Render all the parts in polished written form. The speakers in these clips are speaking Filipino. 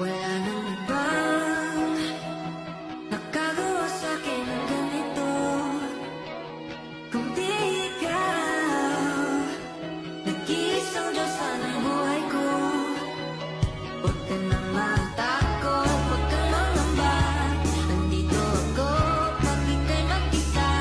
Wala nang ibang nakagawa sa'kin ng ganito, kundi ikaw. Nag-iisang Diyosa ng buhay ko. Huwag ka nang matakot, huwag kang mangamba. Nandito ako pag ika'y mag-isa.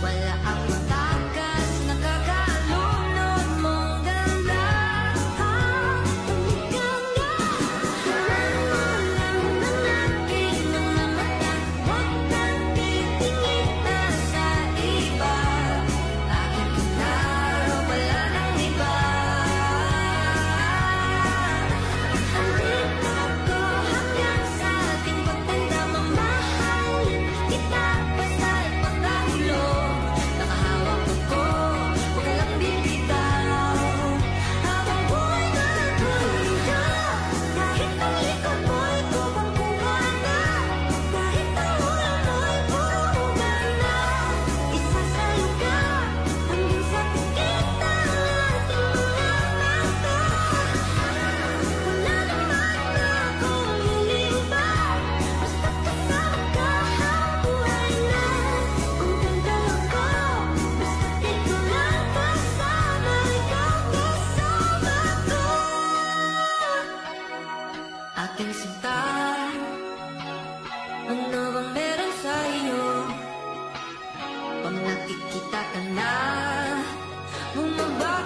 Wala akong takas, nakakalunod mong ganda. Tumigil nga, tingnan mo lang ng aking mga mata. Huwag kang titingin na sa iba. Akin ka na, wala nang iba. Andito ako hanggang sa ating pagtanda. Mamahalin kita basta't pagkahulog. Nakahawak ako, huwag ka lang bibitaw. Habang buhay na nagulong ka, kahit ang likod mo'y kubang-kuba na, kahit ang ulo mo'y puro ugat na, isasayo ka hanggang sa tikita ang ating mga mata. Wala naman akong lilibang, basta't kasama ka ang buhay na. Kung ganda ako, basta't ikaw lang kasama, ikaw kasama ko. Aking sinta, ano bang meron sa'yo? Pag nakikita ka na, bumaba